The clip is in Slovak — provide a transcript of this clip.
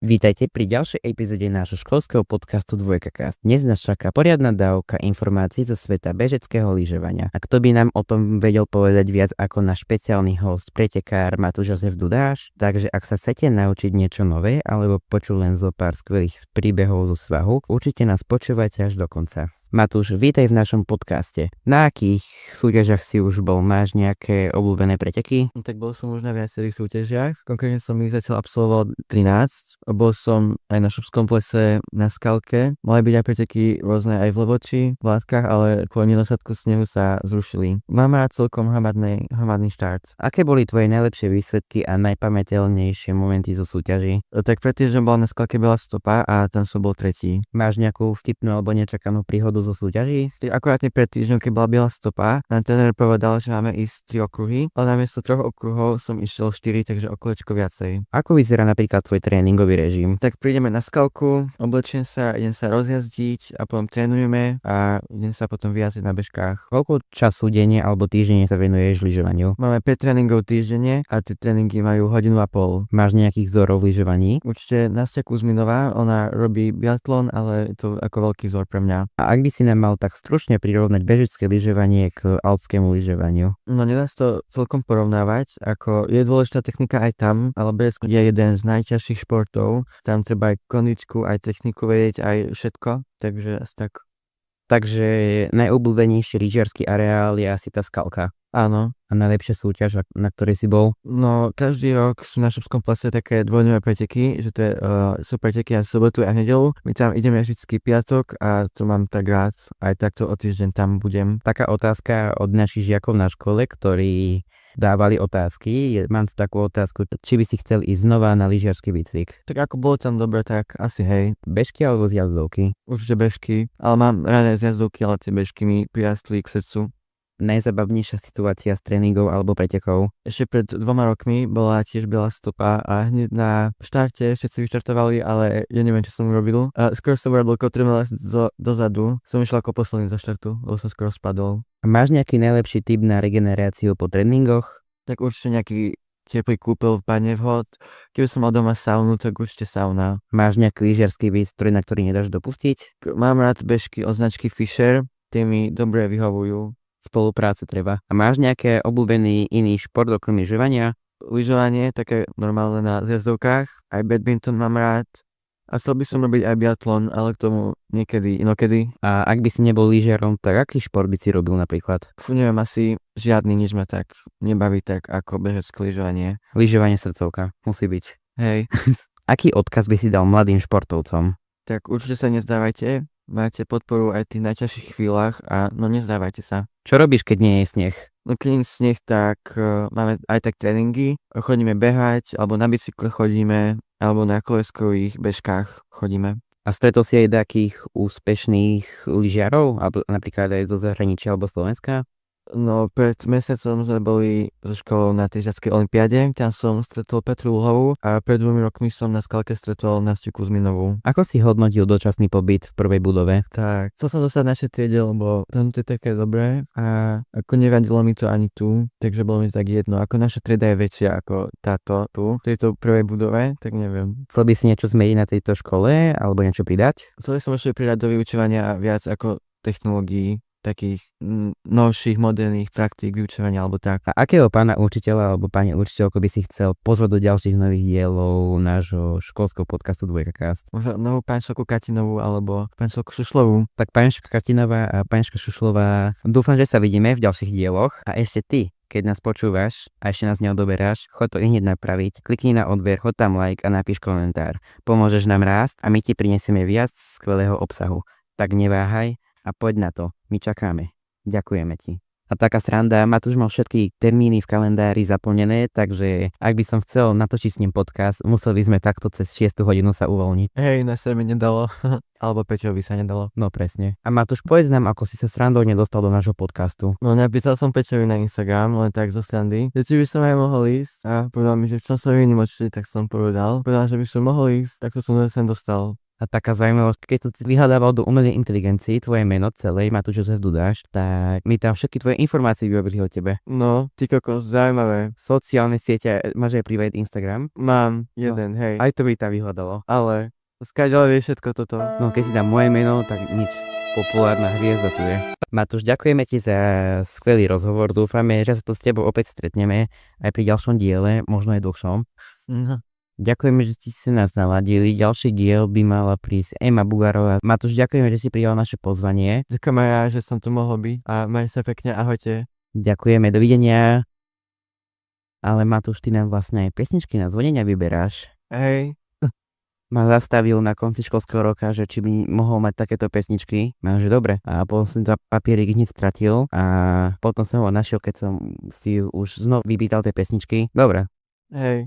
Vítajte pri ďalšej epizóde nášho školského podcastu Dvojkacast. Dnes nás čaká poriadna dávka informácií zo sveta bežeckého lyžovania. A kto by nám o tom vedel povedať viac ako náš špeciálny host, pretekár Matúš Jozef Dudáš? Takže ak sa chcete naučiť niečo nové alebo počuť len zo pár skvelých príbehov zo svahu, určite nás počúvajte až do konca. Matúš, vítaj v našom podcaste. Na akých súťažiach si už bol? Máš nejaké obľúbené preteky? Tak bol som už na viacerých súťažiach, konkrétne som ich zatiaľ absolvoval 13. Bol som aj na šupskom plese, na skalke, mali byť aj preteky rôzne aj v Levoči, v Látkach, ale kvôli nedostatku snehu sa zrušili. Mám rád celkom hromadný štart. Aké boli tvoje najlepšie výsledky a najpamätateľnejšie momenty zo súťaží? Tak pred týždňom bola na skalke Biela stopa a tam som bol tretí. Máš nejakú vtipnú alebo nečakanú príhodu zo súťaží? Akurátne pred týždňom, keď bola Biela stopa, nám tréner povedal, že máme ísť 3 okruhy, ale namiesto 3 okruhov som išiel 4, takže o kolečko viacej. Ako vyzerá napríklad tvoj tréningový režim? Tak prídeme na skalku, oblečiem sa, idem sa rozjazdiť a potom trénujeme a idem sa potom vyjazdiť na bežkách. Koľko času denne alebo týždenne sa venuješ lyžovaniu? Máme 5 tréningov týždenne a tie tréningy majú 1,5 hodiny. Máš nejakých vzorov v lyžovaní? Určite Nastia Kuzminová, ona robí biatlon, ale je to ako veľký vzor pre mňa. A ak by si nám mal tak stručne prirovnať bežecké lyžovanie k alpskému lyžovaniu? No nedá sa to celkom porovnávať, ako je dôležitá technika aj tam, ale bežecké je jeden z najťažších športov. Tam treba aj kondičku, aj techniku vedieť, aj všetko, takže asi tak. Takže najobľúbenejší lyžiarsky areál je asi tá skalka. Áno. A najlepšia súťaž, na ktorej si bol? No, každý rok sú na šupskom plese také dvojdňové preteky, že to sú preteky aj v sobotu a v nedeľu. My tam ideme vždycky piatok a to mám tak rád. Aj takto o týždeň tam budem. Taká otázka od našich žiakov na škole, ktorí dávali otázky. Mám tu takú otázku, či by si chcel ísť znova na lyžiarsky výcvik. Tak ako bolo tam dobre, tak asi hej. Bežky alebo zjazdovky? Určite bežky, ale mám rád aj zjazdovky, ale tie bežky mi prirastli k srdcu. Najzabavnejšia situácia s tréningov alebo pretekov? Ešte pred 2 rokmi bola tiež Biela stopa a hneď na štarte všetci vyštartovali, ale ja neviem, čo som urobil. Skoro som urobil kotrmelec dozadu, som išiel ako posledný zo štartu, lebo som skoro spadol. A máš nejaký najlepší tip na regeneráciu po tréningoch? Tak určite nejaký teplý kúpel v bane vhod. Keby som mal doma saunu, tak určite sauna. Máš nejaký lyžiarsky výstroj, na ktorý nedáš dopustiť? Mám rád bežky od značky Fischer, tie mi dobre vyhovujú. Spolupráce treba. A máš nejaké obľúbený iný šport okrem lyžovania? Lyžovanie, také normálne na zjazdovkách, aj badminton mám rád. A chcel by som robiť aj biatlon, ale k tomu niekedy, inokedy. A ak by si nebol lyžiarom, tak aký šport by si robil napríklad? Neviem, asi žiadny, nič ma tak nebaví tak ako bežecké lyžovanie. Lyžovanie srdcovka, musí byť. Hej. Aký odkaz by si dal mladým športovcom? Tak určite sa nezdávajte, máte podporu aj v tých najťažších chvíľach a no nezdávajte sa. Čo robíš, keď nie je sneh? No keď nie je sneh, tak máme aj tak tréningy, chodíme behať, alebo na bicykle chodíme, alebo na koleskových bežkách chodíme. A stretol si aj takých úspešných lyžiarov, alebo napríklad aj zo zahraničia alebo Slovenska? No pred mesiacom sme boli so školou na týždňackej olympiáde, tam som stretol Petru Luhovú a pred 2 rokmi som na skalke stretol Nastiu Kuzminovú. Ako si hodnotil dočasný pobyt v prvej budove? Tak, chcel som dostať naše triede, lebo tam to je také dobré a ako nevadilo mi to ani tu, takže bolo mi tak jedno, ako naša trieda je väčšia ako táto tu, v tejto prvej budove, tak neviem. Chcel by si niečo zmeniť na tejto škole alebo niečo pridať? Chcel by som ešte pridať do vyučovania viac ako technológií, takých novších, moderných praktík vyučovania alebo tak. A akého pána učiteľa alebo pani učiteľko by si chcel pozvať do ďalších nových dielov nášho školského podcastu Dvojkacast? Možno novú pančelku Katinovú alebo pančelku Šušľovú. Tak pančelka Katinová a pančelka Šušľová, dúfam, že sa vidíme v ďalších dieloch. A ešte ty, keď nás počúvaš a ešte nás neodoberáš, choď to hneď napraviť, klikni na odber, hoď tam like a napíš komentár. Pomôžeš nám rásť a my ti prinesieme viac skvelého obsahu. Tak neváhaj a poď na to. My čakáme. Ďakujeme ti. A taká sranda, Matúš mal všetky termíny v kalendári zaplnené, takže ak by som chcel natočiť s ním podcast, museli sme takto cez 6 hodinu sa uvoľniť. Hej, na sa mi nedalo. Alebo Peťovi sa nedalo. No presne. A Matúš, povedz nám, ako si sa srandou nedostal do nášho podcastu. No napísal som Peťovi na Instagram, len tak zo srandy. Či by som aj mohol ísť a povedal mi, že v čom som výnimočný, tak som povedal. Povedal, že by som mohol ísť, tak to som sem dostal. A taká zaujímavosť, keď to vyhľadával do umelej inteligencii tvoje meno celé, Matúš Jozef Dudáš, tak mi tam všetky tvoje informácie vyrobili o tebe. No, ty kokos, zaujímavé. Sociálne siete, máš aj private Instagram? Mám jeden, hej. Aj to by tam vyhľadalo. Ale, skáďale vieš všetko toto. No keď si tam moje meno, tak nič. Populárna hviezda tu je. Matúš, ďakujeme ti za skvelý rozhovor. Dúfame, že sa tu s tebou opäť stretneme aj pri ďalšom diele, možno aj dlhšom. No. Ďakujeme, že ste si nás naladili. Ďalší diel by mala prísť Ema Bugarová. Matúš, ďakujeme, že si prijal naše pozvanie. Ďakujem aj ja, že som tu mohol byť a maj sa pekne, ahojte. Ďakujeme, dovidenia. Ale Matúš, ty nám vlastne aj pesničky na zvonenia vyberáš. Hej. Ma zastavil na konci školského roka, že či by mohol mať takéto pesničky. No, že dobre. A potom som to papierik hneď stratil a potom som ho našiel, keď som si už znova vypýtal tie pesničky. Dobre. Hej.